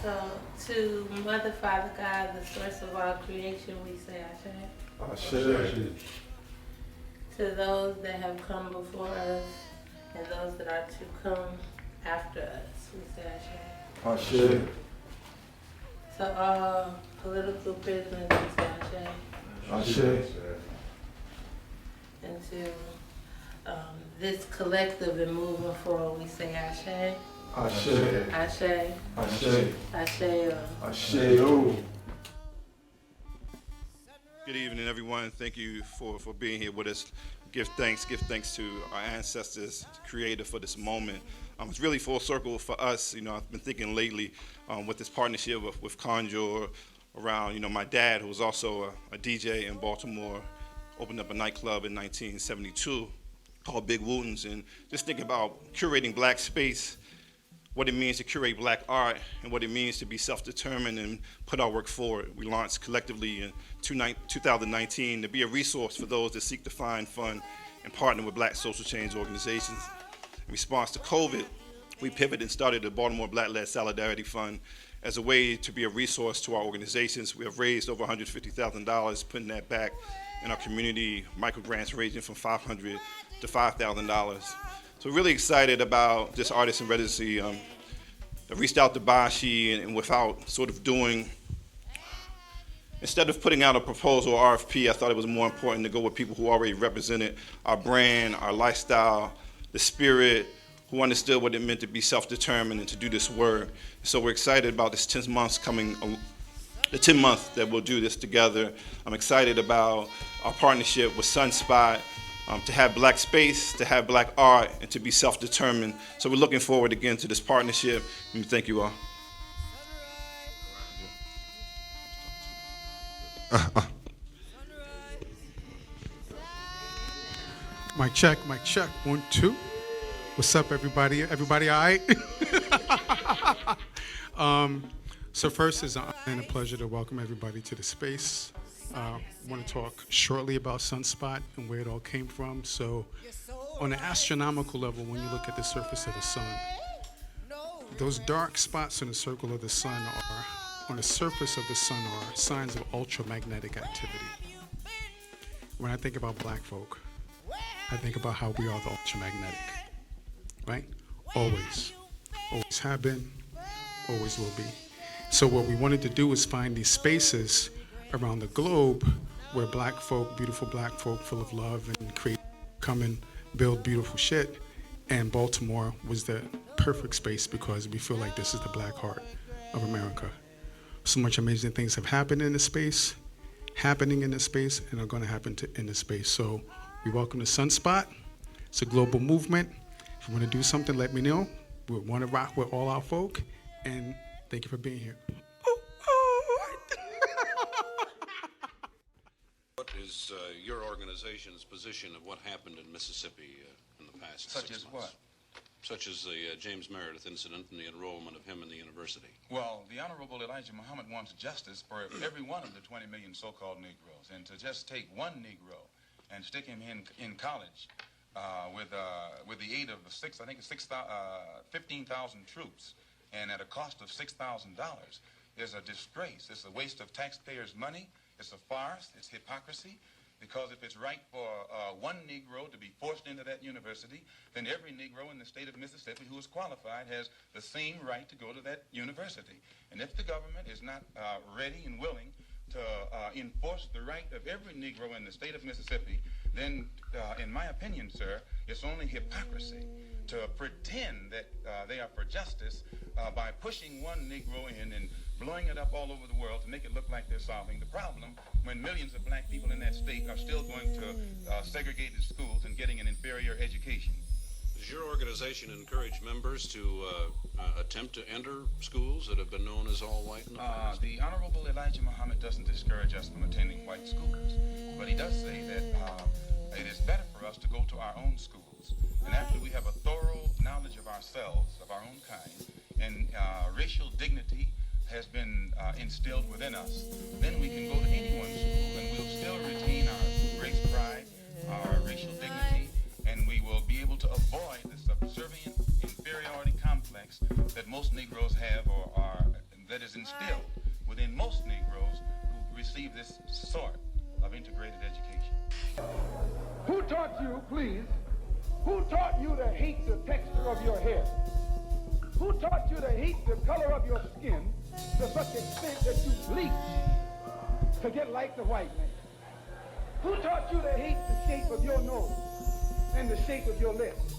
So, to Mother, Father, God, the source of all creation, we say Ashe. Ashe. To those that have come before us and those that are to come after us, we say Ashe. Ashe. To all political prisoners, we say Ashe. Ashe. And to this collective and moving forward, we say Ashe. Ashe. Ashe. Ashe. Ashe. Ashe. Oh. Good evening, everyone. Thank you for being here with us. Give thanks to our ancestors, creator, for this moment. It's really full circle for us. I've been thinking lately with this partnership with Konjur around, my dad, who was also a DJ in Baltimore, opened up a nightclub in 1972 called Big Wooten's, and just thinking about curating black space, what it means to curate black art, and what it means to be self-determined and put our work forward. We launched collectively in 2019 to be a resource for those that seek to find, fund, and partner with black social change organizations. In response to COVID, we pivoted and started the Baltimore Black-led Solidarity Fund as a way to be a resource to our organizations. We have raised over $150,000, putting that back in our community, microgrants ranging from $500 to $5,000. So we're really excited about this artist in residency. I reached out to Bashi and without sort of doing, instead of putting out a proposal or RFP, I thought it was more important to go with people who already represented our brand, our lifestyle, the spirit, who understood what it meant to be self-determined and to do this work. So we're excited about this 10 months coming, the 10 months that we'll do this together. I'm excited about our partnership with Sunspot, to have black space, to have black art, and to be self-determined. So we're looking forward again to this partnership, and thank you all. Mic check, 1, 2. What's up, everybody? Everybody all right? So first, it's an honor and a pleasure to welcome everybody to the space. I want to talk shortly about Sunspot and where it all came from. So on an astronomical level, when you look at the surface of the sun, those dark spots in the circle of the sun are, on the surface of the sun, are signs of ultramagnetic activity. When I think about black folk, I think about how we are the ultramagnetic, right? Always have been, always will be. So what we wanted to do is find these spaces around the globe where black folk, beautiful black folk full of love and create, come and build beautiful shit. And Baltimore was the perfect space because we feel like this is the black heart of America. So much amazing things have happened in this space, happening in this space, and are gonna happen in this space. So we welcome the Sunspot. It's a global movement. If you wanna do something, let me know. We wanna rock with all our folk, and thank you for being here. What is your organization's position of what happened in Mississippi in the past 6 months? Such as what? Such as the James Meredith incident and the enrollment of him in the university. Well, the Honorable Elijah Muhammad wants justice for every one of the 20 million so-called Negroes. And to just take one Negro and stick him in college with the aid of 15,000 troops and at a cost of $6,000 is a disgrace. It's a waste of taxpayers' money. It's a farce. It's hypocrisy. Because if it's right for one Negro to be forced into that university, then every Negro in the state of Mississippi who is qualified has the same right to go to that university. And if the government is not ready and willing to enforce the right of every Negro in the state of Mississippi, then in my opinion, sir, it's only hypocrisy to pretend that they are for justice by pushing one Negro in and blowing it up all over the world to make it look like they're solving the problem when millions of black people in that state are still going to segregated schools and getting an inferior education. Does your organization encourage members to attempt to enter schools that have been known as all white in the past? The Honorable Elijah Muhammad doesn't discourage us from attending white schools, but he does say that it is better for us to go to our own schools. And after we have a thorough knowledge of ourselves, of our own kind, and racial dignity has been instilled within us, then we can go to anyone's school and we'll still retain our race pride, our racial dignity, and we will be able to avoid the subservient inferiority complex that most Negroes have or are, that receive this sort of integrated education. Who taught you, please, who taught you to hate the texture of your hair? Who taught you to hate the color of your skin to such extent that you bleach to get like the white man? Who taught you to hate the shape of your nose and the shape of your lips?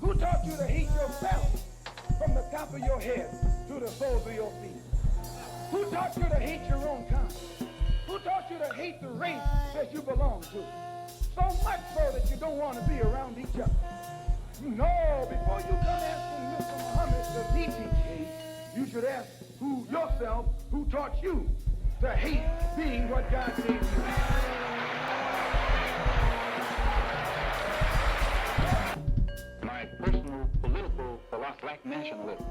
Who taught you to hate yourself from the top of your head to the soles of your feet? Who taught you to hate your own kind? Who taught you to hate the race that you belong to? So much so that you don't want to be around each other. No, before you come asking Mr. Muhammad to teach you, you should ask yourself who taught you to hate being what God gave you. My personal political philosophy, black nationalism,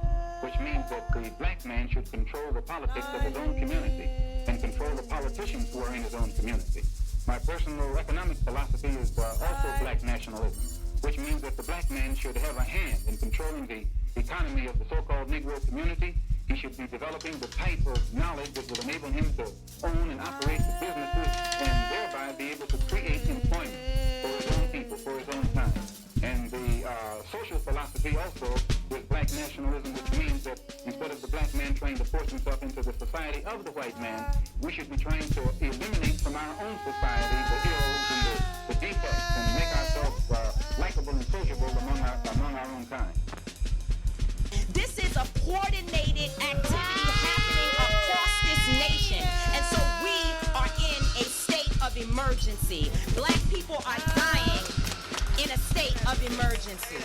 which means that the black man should control the politics of his own community and control the politicians who are in his own community. My personal economic philosophy is also black nationalism, which means that the black man should have a hand in controlling the economy of the so-called Negro community. He should be developing the type of knowledge that will enable him to own and operate the businesses and thereby be able to create employment for his own people, for his own time. And the social philosophy also is black nationalism, which means that instead of the black man trying to force himself into the society of the white man, we should be trying to eliminate from our own society the ills and the defects and make ourselves likable and sociable among our own kind. This is a coordinated activity happening across this nation, and so we are in a state of emergency. Black people are dying in a state of emergency.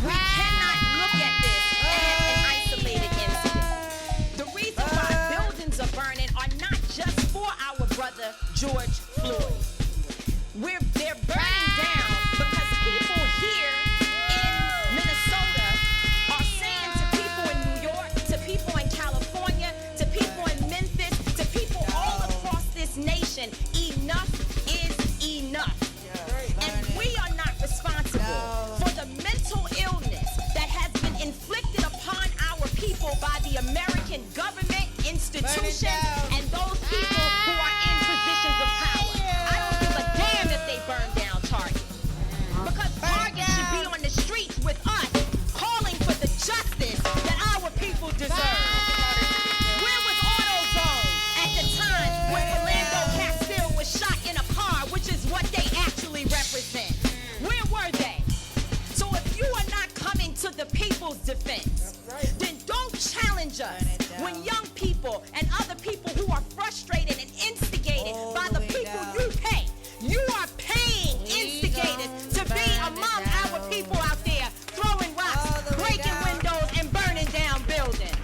We cannot look at this as an isolated incident. The reason why buildings are burning are not just for our brother George Floyd. They're burning down because people here in Minnesota are saying to people in New York, to people in California, to people in Memphis, to people all across this nation, enough is enough. And we are not responsible for the mental illness that has been inflicted upon our people by the American government, institutions, and those people who are in positions of power. I don't give a damn if they burn down Target. Because Target should be on the streets with us, calling for the justice that our people deserve. Where was AutoZone at the time when Philando Castile was shot in a car, which is what they actually represent? Where were they? So if you are not coming to the people's defense, then don't challenge us when young people and other people who are frustrated and instigated by the people you pay. You are paying instigators to be among our people out there throwing rocks, breaking windows, and burning down buildings.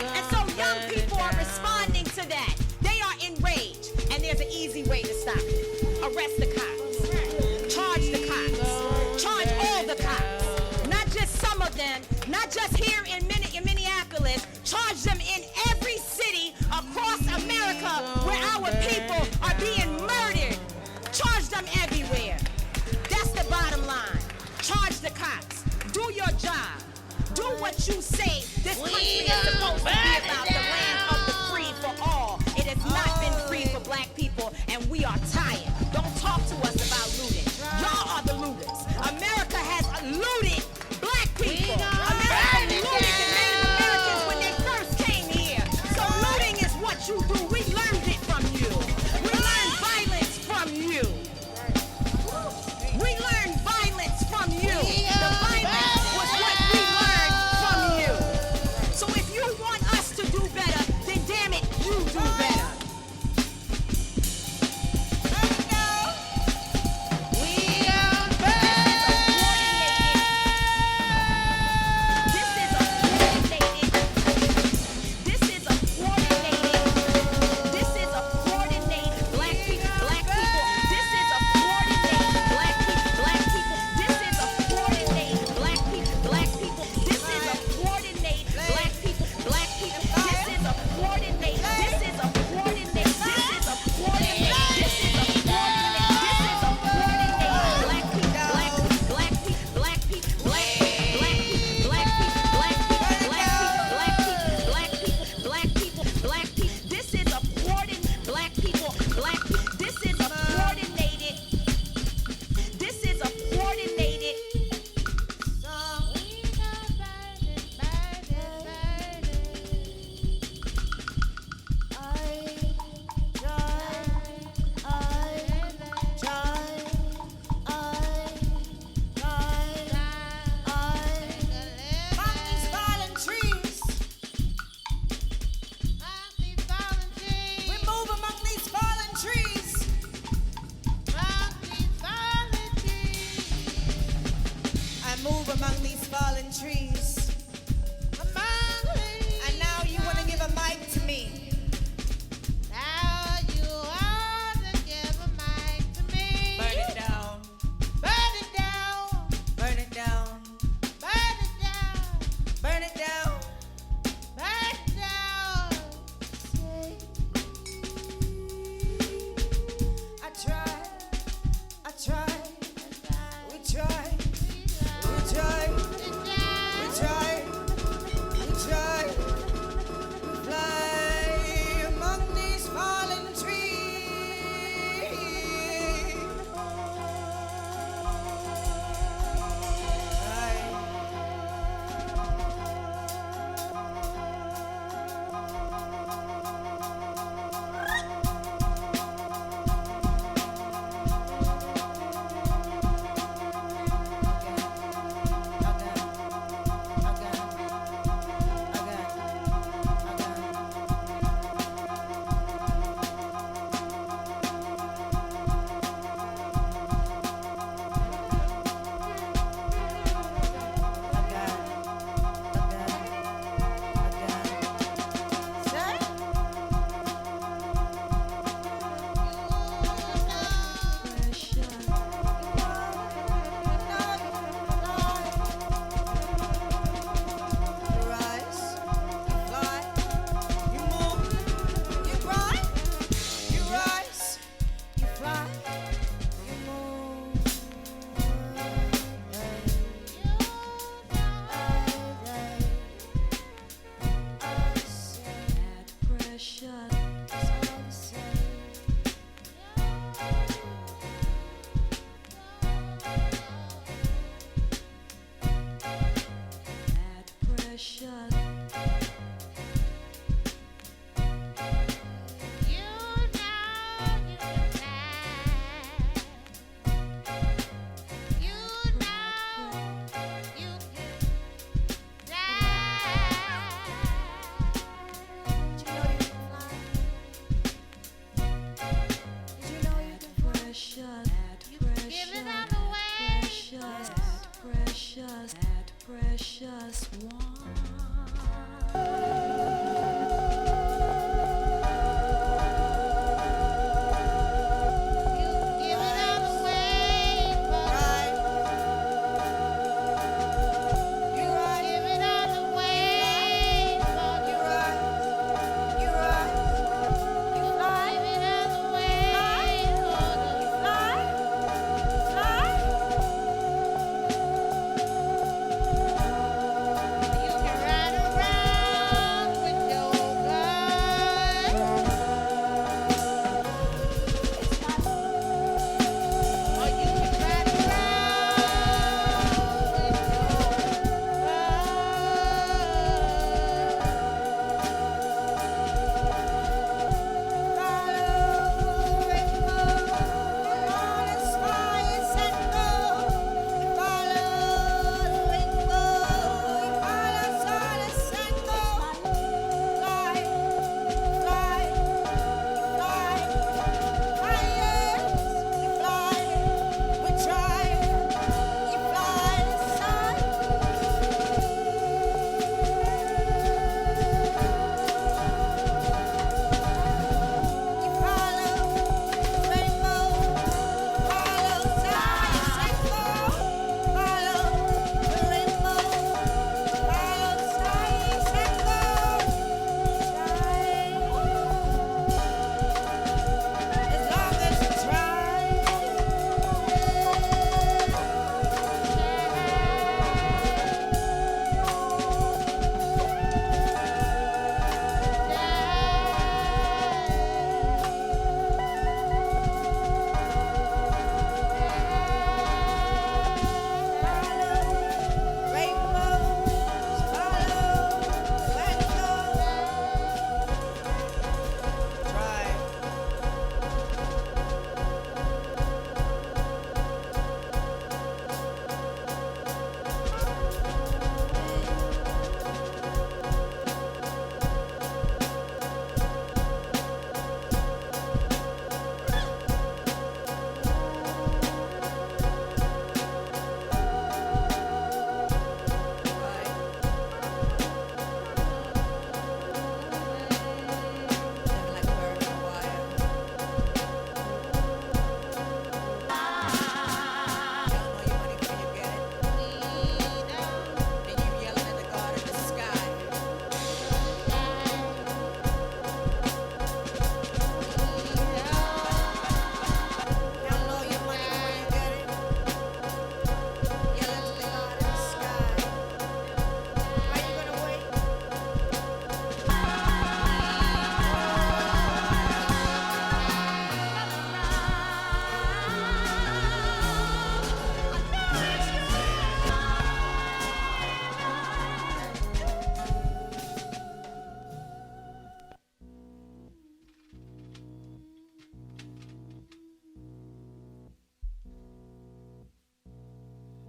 And so young people are responding to that. They are enraged, and there's an easy way to stop it. Arrest the cops. Charge the cops. Charge all the cops. Not just some of them, not just here in Minneapolis. Charge them in every city across America where our people are being murdered. Charge them everywhere. That's the bottom line. Charge the cops. Do your job. Do what you say. This country is supposed to be about the land of the free for all. It has not been free for black people, and we are tired. Don't talk to us about looting. Y'all are the looters. America has looted black people. America looted the Native Americans when they first came here. So looting is what you do. We learned it from you. We learned violence from you. We learned violence from you. The violence was what we learned from you. So if you want us to do better, then damn it, you do better. among these fallen trees. And now you want to give a mic to me. Now you want to give a mic to me. Burn it down. Burn it down. Burn it down. Burn it down. Burn it down. Burn it down. I tried. We tried.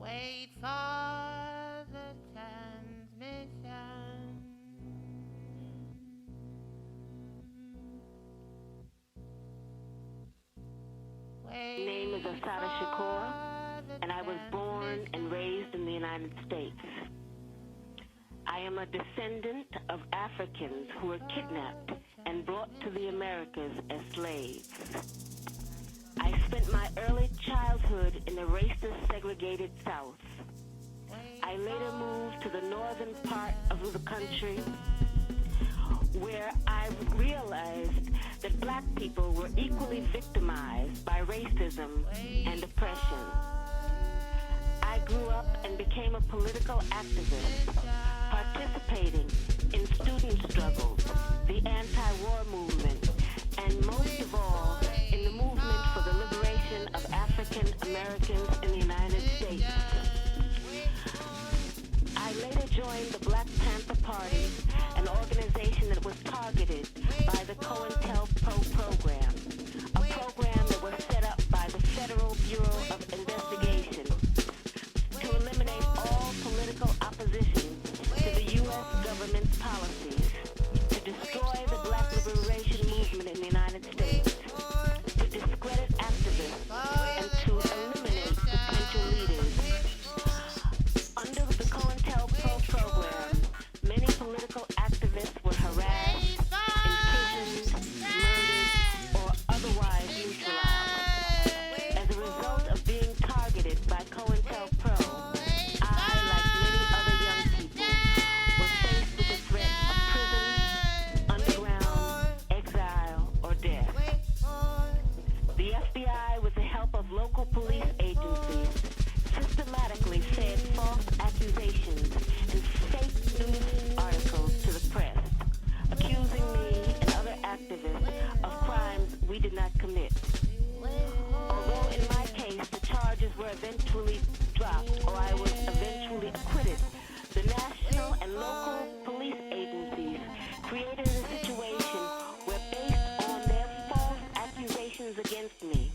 Wait for the transmission. My name is Asada Shakur, and I was born and raised in the United States. I am a descendant of Africans who were kidnapped and brought to the Americas as slaves. I spent my early childhood in the racist, segregated South. I later moved to the northern part of the country, where I realized that black people were equally victimized by racism and oppression. I grew up and became a political activist, participating in student struggles, the anti-war movement, and most of all, in the movement for the liberation of African Americans in the United States. I later joined the Black Panther Party, an organization that was targeted by the COINTELPRO program, a program that was set up by the Federal Bureau of Investigation to eliminate all political opposition to the U.S. government's policies, to destroy the black liberation movement in the United States, to discredit activists, and to eliminate potential leaders. Under the COINTELPRO program, many political activists were harassed, imprisoned, murdered, or otherwise neutralized. As a result of being targeted by COINTELPRO, I, like many other young people, was faced with the threat of prison, underground, exile, or death. The FBI, with the help of local police agencies, systematically fed false accusations and fake news articles to the press, accusing me and other activists of crimes we did not commit. Although in my case the charges were eventually dropped or I was eventually acquitted, the national and local police agencies created a situation where, based on their false accusations against me,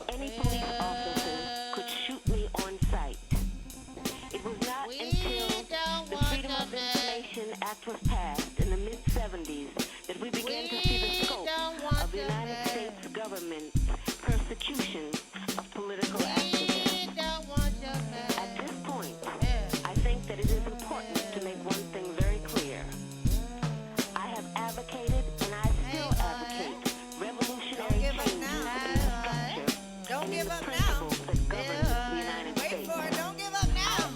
any police officer could shoot me on sight. It was not until the Freedom of Information Act was passed in the mid-'70s that we began to see the scope of the United States government's persecution of political activists. At this point, I think that it is important to make one thing very clear. I have advocated, and I still advocate, revolutionary changes in the structure and in the principles that govern the United States. I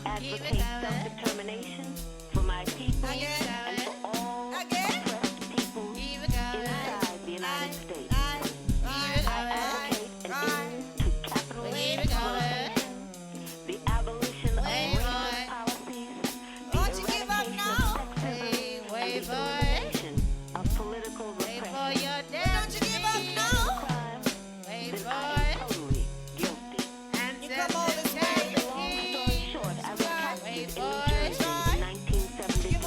advocate self-determination for my people and for all oppressed people inside the United States. I advocate an end to capitalist exploitation, the abolition of racist policies, the eradication of sexism, and the elimination of political repression. If crime, then I am totally guilty. Long story short, I was captured in New Jersey in 1973.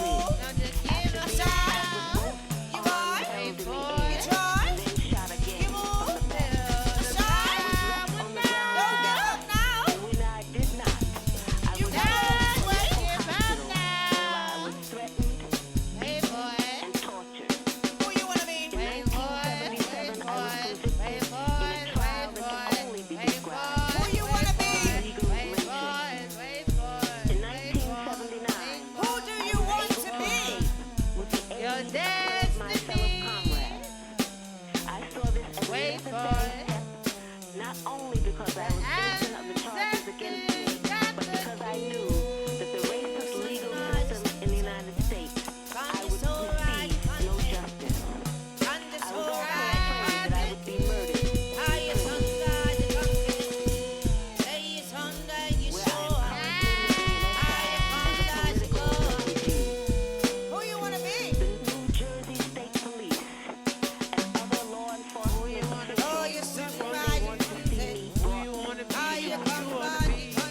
After being shot with both arms held in the air, and then shot again from the back. I was left on the ground to die, and when I did not, I was taken to a local hospital where I was threatened, beaten, and tortured. In 1977, I was convicted in a trial that can only be described as legal lynching. In 1979, I was able to escape with the aid of my fellow comrades. I saw this as a necessary step, not only because I was innocent of the charges against me, but because I knew that the racist legal system in the United States, I would receive no justice. I was also afraid that I would be murdered. Where I am currently living as a political refugee. The New Jersey State Police and other law enforcement officials only want to see me brought to justice.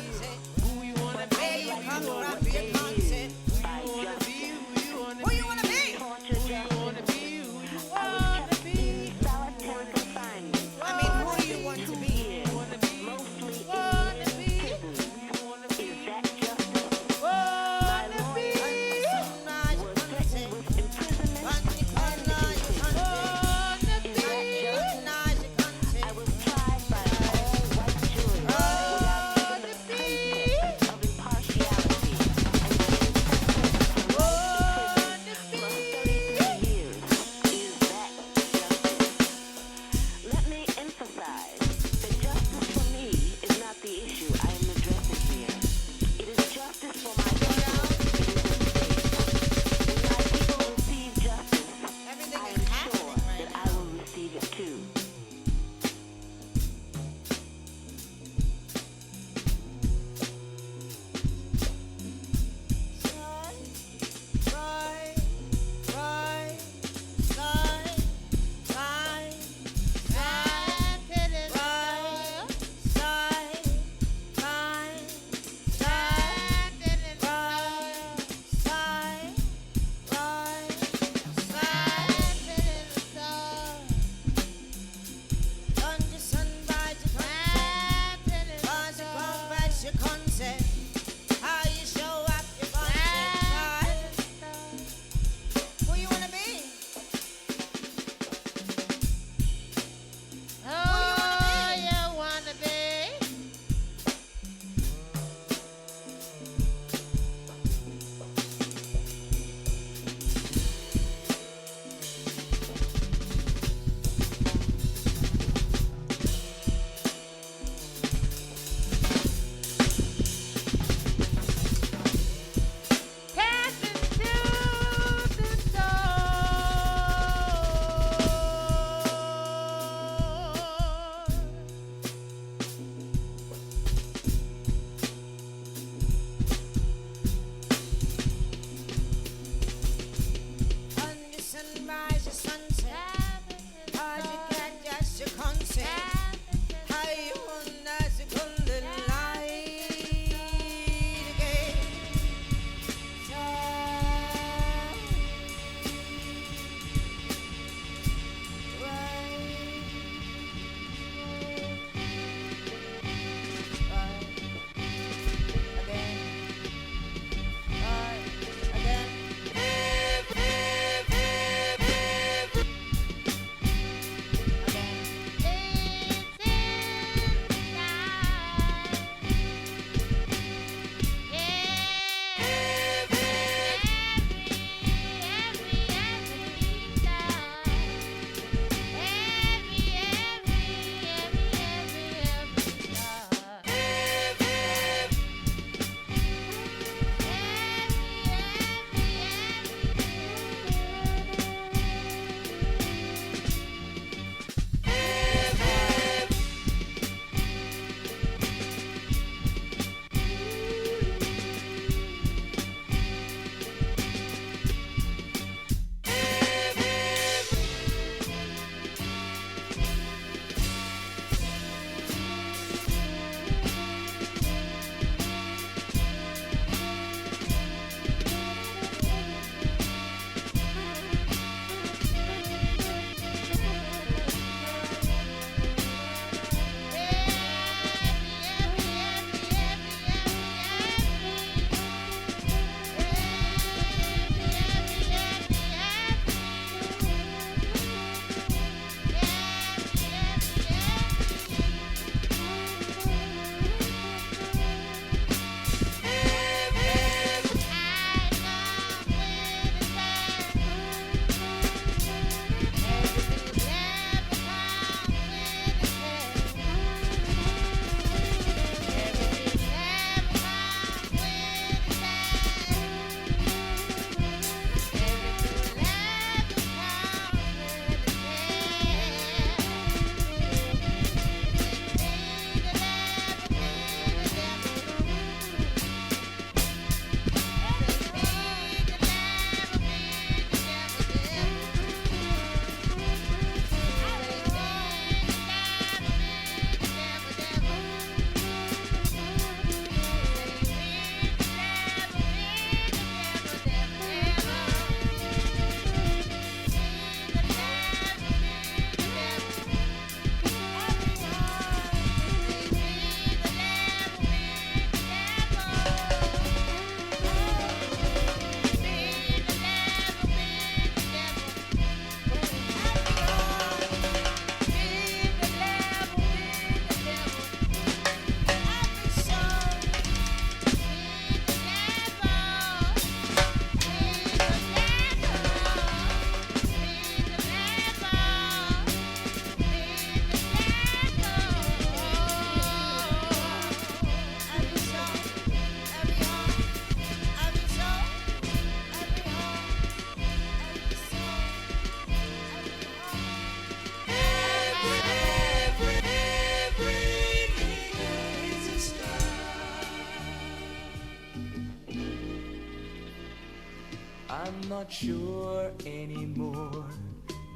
I'm not sure anymore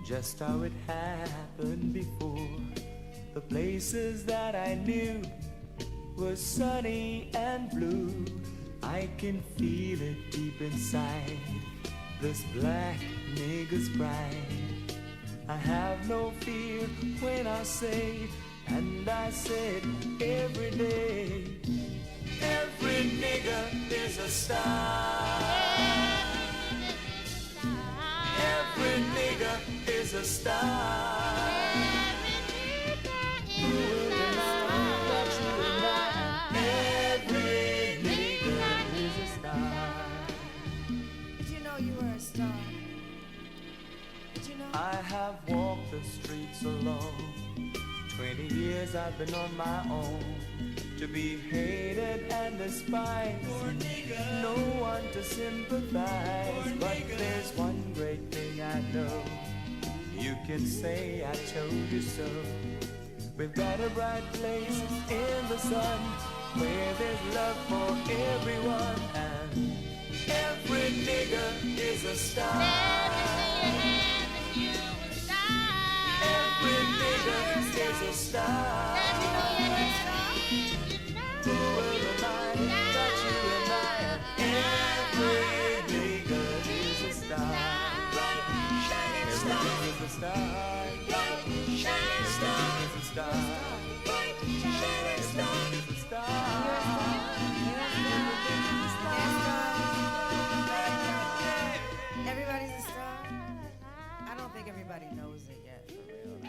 just how it happened before. The places that I knew were sunny and blue. I can feel it deep inside, this black nigger's pride. I have no fear when I say, and I said every day, every nigger is a star. Every nigger is a star. Every nigger is a star. Did you know you were a star? Did you know? I have walked the streets alone. 20 years I've been on my own. To be hated and despised, no one to sympathize. But there's one great thing I know, you can say I told you so. We've got a bright place in the sun, where there's love for everyone, and every nigger is a star. Every nigger is a star. Who will remind that you and I, every nigger is a star. Every nigger is a star. Shining star is a star. Shining star is a star. Everybody's a star? I don't think everybody knows it yet, for real though.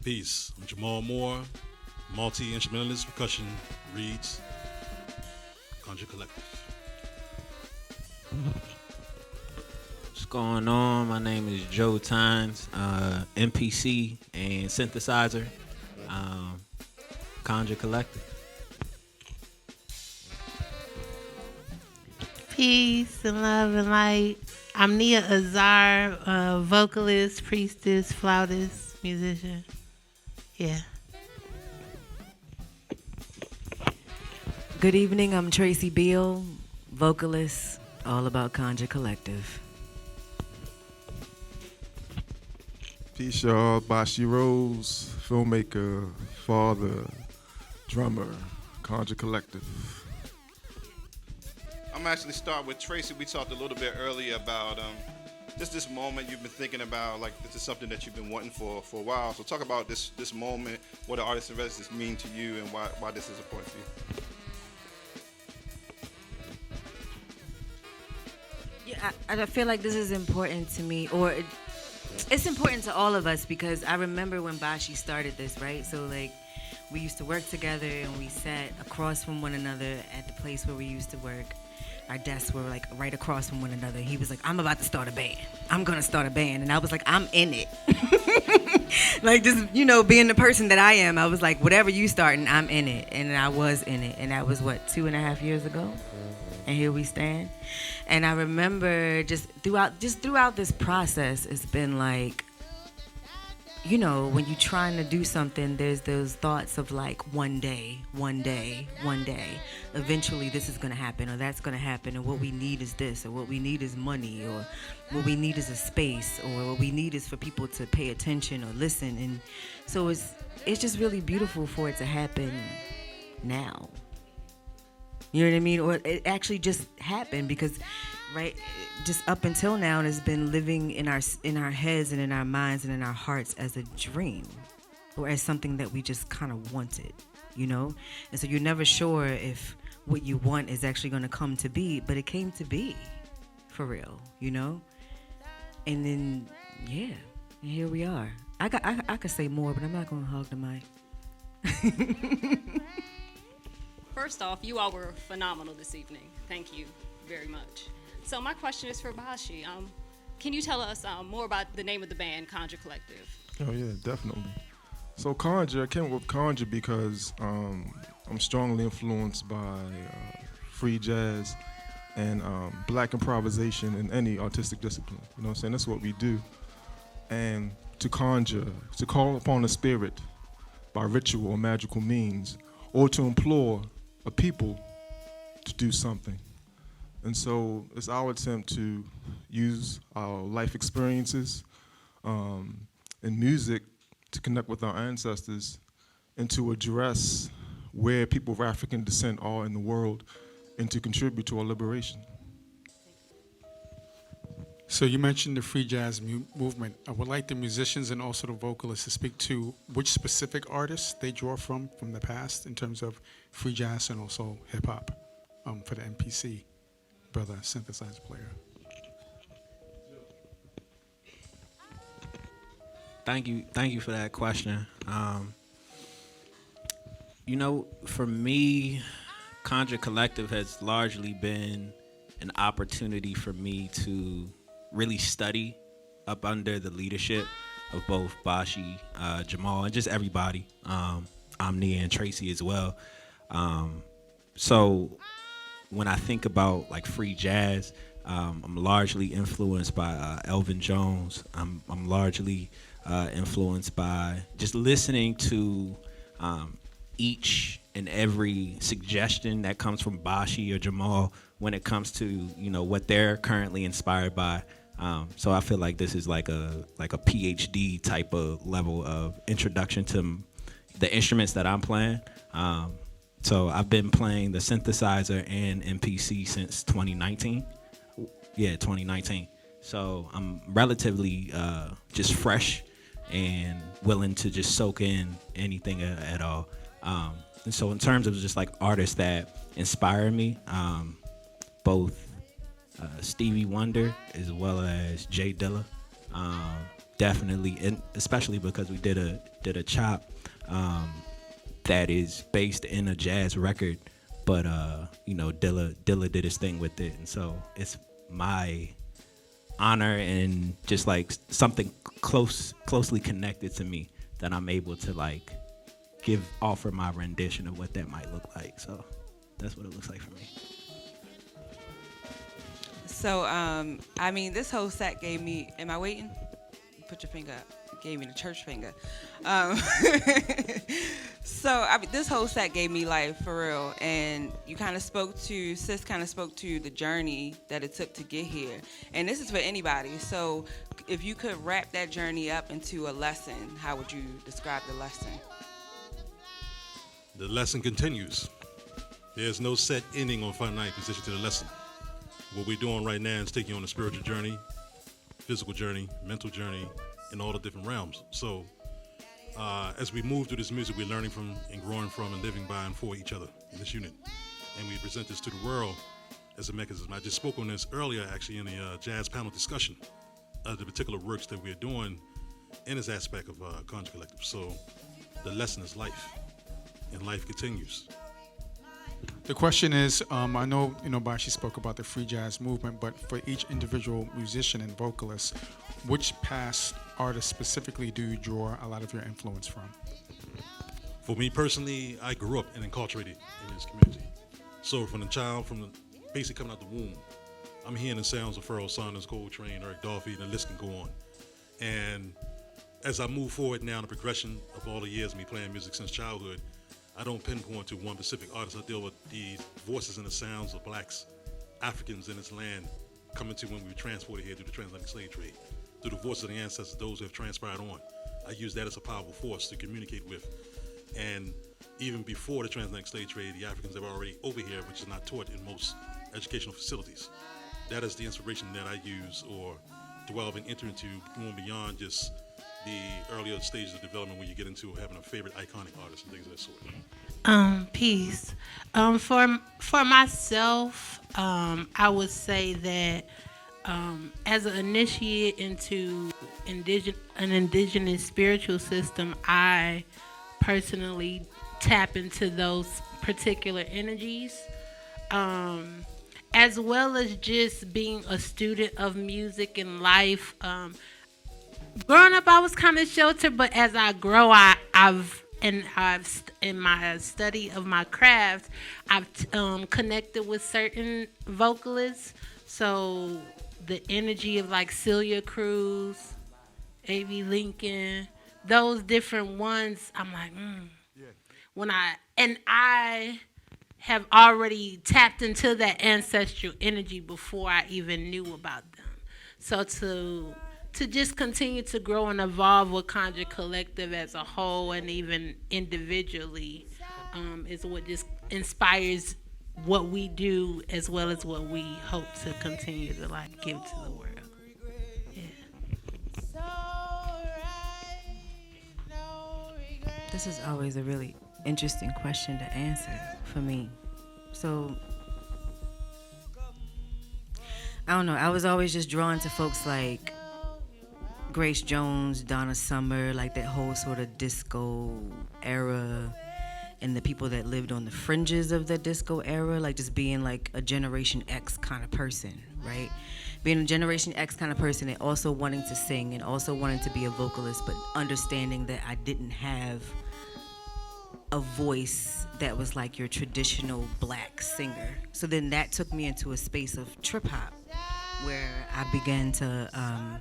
Peace. I'm Jamal Moore, multi-instrumentalist, percussion, reeds, Konjur Collective. What's going on? My name is Joe Tynes, MPC and synthesizer, Konjur Collective. Peace and love and light. I'm Nia Azar, vocalist, priestess, flautist, musician. Yeah. Good evening, I'm Tracy Beal, vocalist, all about Konjur Collective. Peace, y'all. Bashi Rose, filmmaker, father, drummer, Konjur Collective. I'm actually start with Tracy. We talked a little bit earlier about just this moment you've been thinking about, like this is something that you've been wanting for a while. So talk about this moment, what the artist in residence mean to you, and why this is important to you. Yeah, I feel like this is important to me, or it's important to all of us, because I remember when Bashi started this, right? So like we used to work together and we sat across from one another at the place where we used to work. Our desks were like right across from one another. He was like, I'm about to start a band. I'm gonna start a band. And I was like, I'm in it. Like just, being the person that I am, I was like, whatever you starting, I'm in it. And I was in it. And that was 2.5 years ago. And here we stand. And I remember just throughout this process, it's been like, when you're trying to do something, there's those thoughts of like one day, eventually this is going to happen, or that's going to happen, and what we need is this, or what we need is money, or what we need is a space, or what we need is for people to pay attention or listen. And so it's just really beautiful for it to happen now. You know what I mean? Or it actually just happened, because right, just up until now, it has been living in our heads and in our minds and in our hearts as a dream, or as something that we just kind of wanted, And so you're never sure if what you want is actually going to come to be, but it came to be, for real, And then, yeah, and here we are. I could say more, but I'm not going to hog the mic. First off, you all were phenomenal this evening. Thank you very much. So my question is for Bashi. Can you tell us more about the name of the band, Konjur Collective? Oh yeah, definitely. So Konjur, I came up with Konjur because I'm strongly influenced by free jazz and black improvisation in any artistic discipline. You know what I'm saying? That's what we do. And to conjure, to call upon a spirit by ritual or magical means, or to implore a people to do something. And so it's our attempt to use our life experiences and music to connect with our ancestors and to address where people of African descent are in the world and to contribute to our liberation. So you mentioned the free jazz movement. I would like the musicians and also the vocalists to speak to which specific artists they draw from the past in terms of free jazz and also hip hop for the MPC, brother synthesizer player. Thank you for that question. For me, Konjur Collective has largely been an opportunity for me to really study up under the leadership of both Bashi, Jamal, and just everybody. Nia and Tracy as well. So when I think about like free jazz, I'm largely influenced by Elvin Jones. I'm largely influenced by just listening to each and every suggestion that comes from Bashi or Jamal when it comes to what they're currently inspired by. So I feel like this is like a PhD type of level of introduction to the instruments that I'm playing. So I've been playing the synthesizer and MPC since 2019. Yeah, 2019. So I'm relatively just fresh and willing to just soak in anything at all. And so in terms of just like artists that inspire me, both Stevie Wonder as well as Jay Dilla, definitely, and especially because we did a chop that is based in a jazz record, but Dilla did his thing with it, and so it's my honor and just like something closely connected to me that I'm able to like offer my rendition of what that might look like. So that's what it looks like for me. So this whole set gave me, am I waiting? Put your finger up. Gave me the church finger. This whole set gave me life, for real. And Sis kind of spoke to the journey that it took to get here. And this is for anybody. So if you could wrap that journey up into a lesson, how would you describe the lesson? The lesson continues. There's no set ending on finite position to the lesson. What we're doing right now is taking you on a spiritual journey, physical journey, mental journey, in all the different realms. So as we move through this music, we're learning from and growing from and living by and for each other in this unit. And we present this to the world as a mechanism. I just spoke on this earlier, actually, in the jazz panel discussion of the particular works that we're doing in this aspect of Konjur Collective. So the lesson is life, and life continues. The question is, I know, Bashi spoke about the free jazz movement, but for each individual musician and vocalist, which past artists specifically do you draw a lot of your influence from? For me personally, I grew up and enculturated in this community. So from basically coming out the womb, I'm hearing the sounds of Pharoah Sanders, Coltrane, Eric Dolphy, and the list can go on. And as I move forward now in the progression of all the years of me playing music since childhood, I don't pinpoint to one specific artist. I deal with the voices and the sounds of blacks, Africans in this land, coming to when we were transported here through the transatlantic slave trade, through the voices of the ancestors, those who have transpired on. I use that as a powerful force to communicate with. And even before the transatlantic slave trade, the Africans that were already over here, which is not taught in most educational facilities. That is the inspiration that I use or delve and enter into, going beyond just the earlier stages of development when you get into having a favorite iconic artist and things of that sort. Peace. For myself, I would say that as an initiate into an indigenous spiritual system, I personally tap into those particular energies, as well as just being a student of music and life. Growing up, I was kind of sheltered, but as I grow, I've in my study of my craft, I've connected with certain vocalists. So the energy of like Celia Cruz, A.B. Lincoln, those different ones, I'm like, I have already tapped into that ancestral energy before I even knew about them. So to just continue to grow and evolve with Konjur Collective as a whole and even individually is what just inspires what we do as well as what we hope to continue to like give to the world. This is always a really interesting question to answer for me. So, I don't know. I was always just drawn to folks like Grace Jones, Donna Summer, like that whole sort of disco era, and the people that lived on the fringes of the disco era, like just being like a Generation X kind of person, right? Being a Generation X kind of person and also wanting to sing and also wanting to be a vocalist, but understanding that I didn't have a voice that was like your traditional black singer. So then that took me into a space of trip hop where I began to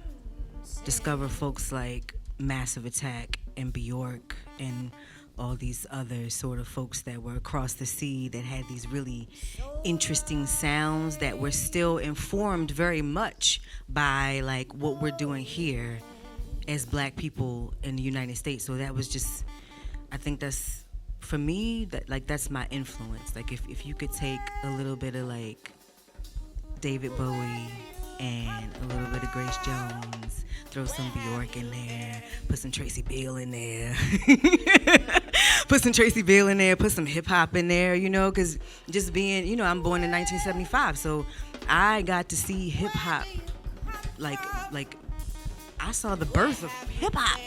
discover folks like Massive Attack and Bjork and all these other sort of folks that were across the sea that had these really interesting sounds that were still informed very much by like what we're doing here as black people in the United States. So that was just, I think that's, for me, that like that's my influence. Like if you could take a little bit of like David Bowie and a little bit of Grace Jones, throw some Bjork in there, put some Tracy Bell in there, put some hip hop in there, you know, because just being, you know, I'm born in 1975, so I got to see hip hop like I saw the birth of hip hop.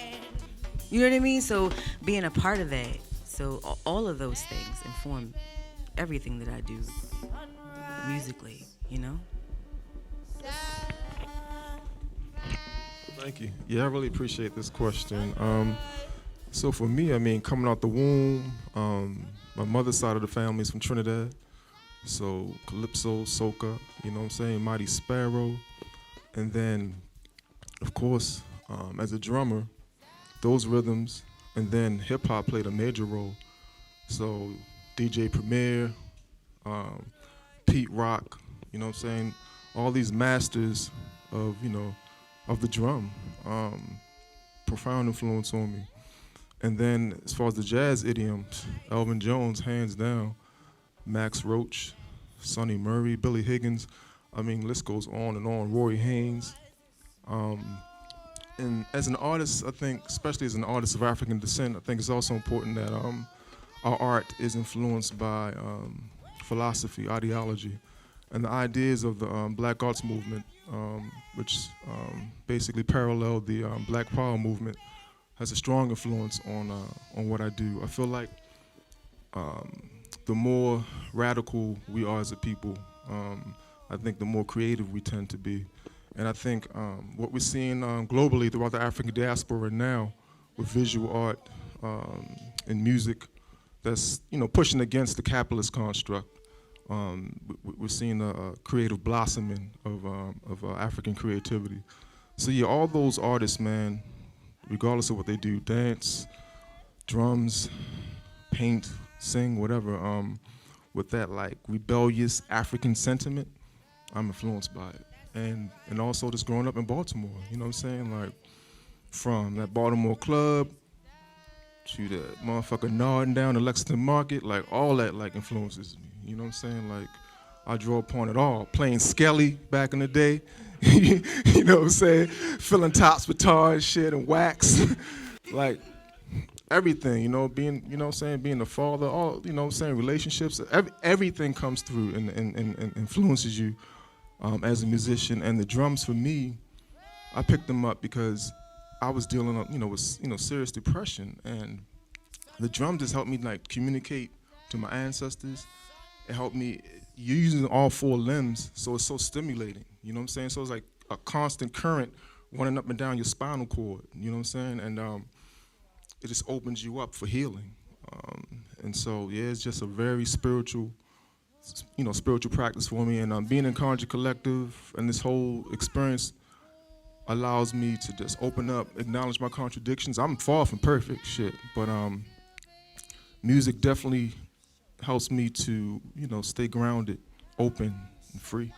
You know what I mean? So being a part of that, so all of those things inform everything that I do musically, you know? Thank you. Yeah, I really appreciate this question. So for me, I mean, coming out the womb, my mother's side of the family is from Trinidad. So Calypso, Soca, you know what I'm saying, Mighty Sparrow. And then, of course, as a drummer, those rhythms, and then hip hop played a major role. So DJ Premier, Pete Rock, you know what I'm saying, all these masters of, you know, of the drum, profound influence on me. And then as far as the jazz idioms, Elvin Jones, hands down, Max Roach, Sonny Murray, Billy Higgins, I mean, list goes on and on, Roy Haynes. And as an artist, I think, especially as an artist of African descent, I think it's also important that our art is influenced by philosophy, ideology, and the ideas of the Black Arts Movement, which basically paralleled the Black Power movement, has a strong influence on what I do. I feel like the more radical we are as a people, I think the more creative we tend to be. And I think what we're seeing globally throughout the African diaspora now with visual art and music that's, you know, pushing against the capitalist construct. We're seeing a creative blossoming of African creativity. So yeah, all those artists, man, regardless of what they do, dance, drums, paint, sing, whatever, with that like rebellious African sentiment, I'm influenced by it. And also just growing up in Baltimore, you know what I'm saying? Like from that Baltimore club to that motherfucker nodding down the Lexington Market, like all that like influences me. You know what I'm saying? Like I draw upon it all. Playing Skelly back in the day, you know what I'm saying? Filling tops with tar and shit and wax. Like everything, you know, being, you know what I'm saying, being a father, all, you know what I'm saying, relationships, everything comes through and influences you as a musician. And the drums for me, I picked them up because I was dealing with serious depression, and the drum just helped me like communicate to my ancestors. It helped me, you're using all four limbs, so it's so stimulating, you know what I'm saying? So it's like a constant current running up and down your spinal cord, you know what I'm saying? And it just opens you up for healing. And so yeah, it's just a very spiritual practice for me. And being in Konjur Collective and this whole experience allows me to just open up, acknowledge my contradictions. I'm far from perfect shit, but music definitely helps me to, you know, stay grounded, open, and free.